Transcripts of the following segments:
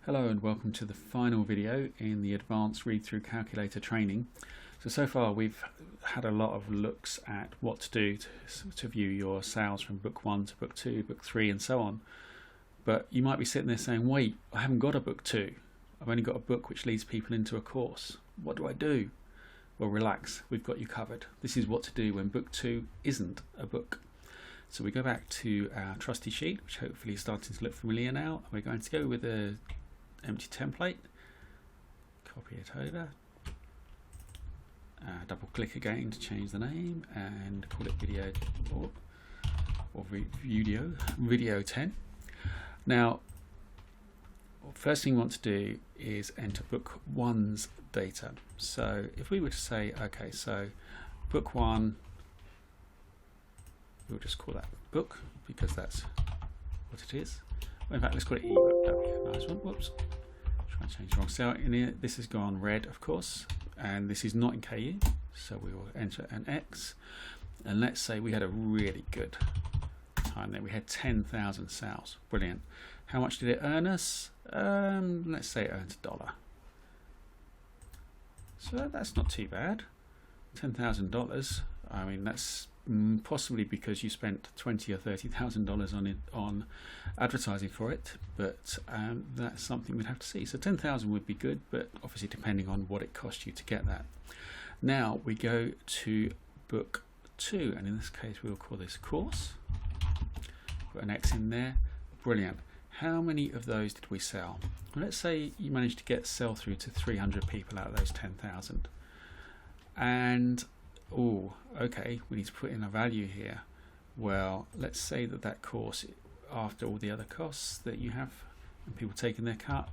Hello and welcome to the final video in the Advanced Read-Through Calculator training. So far we've had a lot of looks at what to do to view your sales from book 1 to book 2, book 3 and so on. But you might be sitting there saying, wait, I haven't got a book 2. I've only got a book which leads people into a course. What do I do? Well, relax, we've got you covered. This is what to do when book 2 isn't a book. So we go back to our trusty sheet, which hopefully is starting to look familiar now. We're going to go with a empty template, copy it over, double click again to change the name and call it video or video 10. Now first thing we want to do is enter book 1's data. So if we were to say, okay, so book 1, we'll just call that book because that's what it is. Well, in fact, let's call it ebook. That'd be a nice one. Whoops. Try and change the wrong cell in here. This has gone red, of course, and this is not in KU, so we will enter an X. And let's say we had a really good time there. We had 10,000 sales. Brilliant. How much did it earn us? Let's say it earned $1. So that's not too bad. $10,000. I mean, that's possibly because you spent $20,000 or $30,000 on advertising for it, but that's something we'd have to see. So 10,000 would be good, but obviously depending on what it cost you to get that. Now we go to book 2, and in this case we'll call this course. Put an X in there. Brilliant. How many of those did we sell? Well, let's say you managed to get sell through to 300 people out of those 10,000, and oh, okay, we need to put in a value here. Well, let's say that course, after all the other costs that you have and people taking their cut,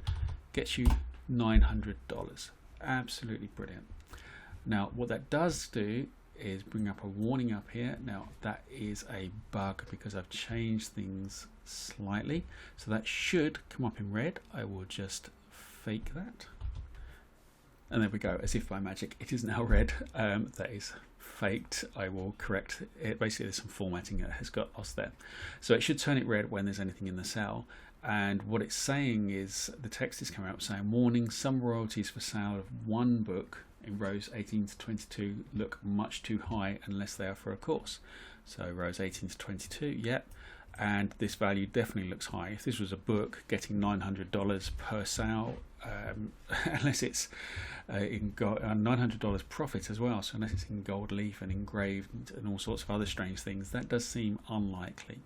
gets you $900. Absolutely brilliant. Now what that does do is bring up a warning up here. Now that is a bug because I've changed things slightly, so that should come up in red. I will just fake that. And there we go, as if by magic, it is now red. That is faked. I will correct it. Basically, there's some formatting that has got lost there. So it should turn it red when there's anything in the cell. And what it's saying is, the text is coming up saying, warning, some royalties for sale of one book in rows 18 to 22 look much too high unless they are for a course. So rows 18 to 22, yep. And this value definitely looks high. If this was a book, getting $900 per sale, unless it's in $900 profit as well, so unless it's in gold leaf and engraved and all sorts of other strange things, that does seem unlikely.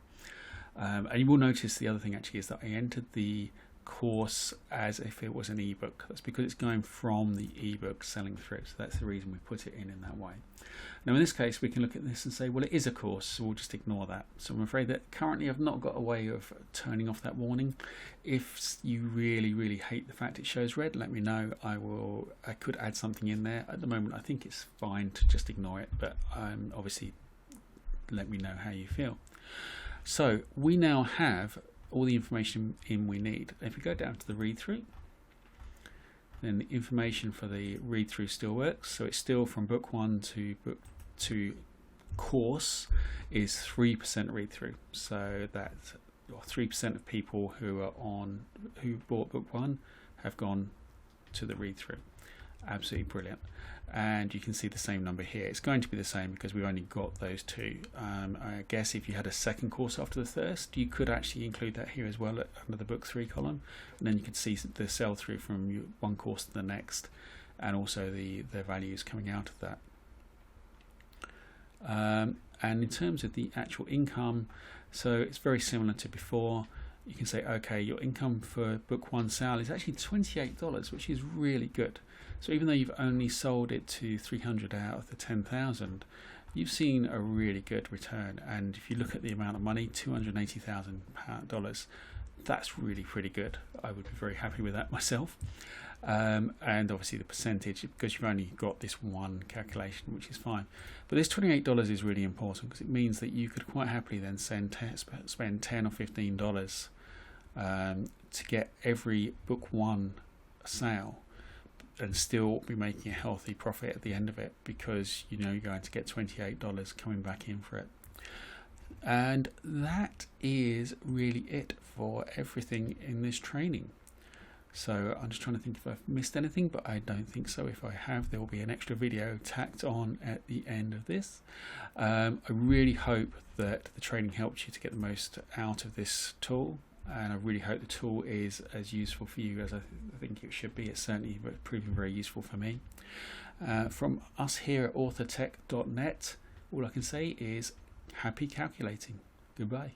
And you will notice the other thing actually is that I entered the course as if it was an ebook. That's because it's going from the ebook selling through, so that's the reason we put it in that way. Now in this case we can look at this and say, well, it is a course, so we'll just ignore that. So I'm afraid that currently I've not got a way of turning off that warning. If you really hate the fact it shows red, let me know. I could add something in there. At the moment I think it's fine to just ignore it, but obviously let me know how you feel. So we now have all the information in we need. If we go down to the read through, then the information for the read through still works. So it's still from book 1 to book 2 course is 3% read through. So that 3% of people who bought book 1 have gone to the read through. Absolutely brilliant. And you can see the same number here. It's going to be the same because we've only got those two. I guess if you had a second course after the first, you could actually include that here as well under the book 3 column, and then you could see the sell through from one course to the next, and also the values coming out of that. And in terms of the actual income, so it's very similar to before. You can say, okay, your income for book 1 sale is actually $28, which is really good. So even though you've only sold it to 300 out of the 10,000, you've seen a really good return. And if you look at the amount of money, $280,000, that's really pretty good. I would be very happy with that myself. And obviously the percentage, because you've only got this one calculation, which is fine. But this $28 is really important because it means that you could quite happily then spend $10 or $15 to get every book 1 sale and still be making a healthy profit at the end of it, because you know you're going to get $28 coming back in for it. And that is really it for everything in this training. So I'm just trying to think if I've missed anything, but I don't think so. If I have, there will be an extra video tacked on at the end of this. I really hope that the training helped you to get the most out of this tool, and I really hope the tool is as useful for you as I think it should be. It's certainly proving very useful for me. From us here at authortech.net, all I can say is happy calculating. Goodbye.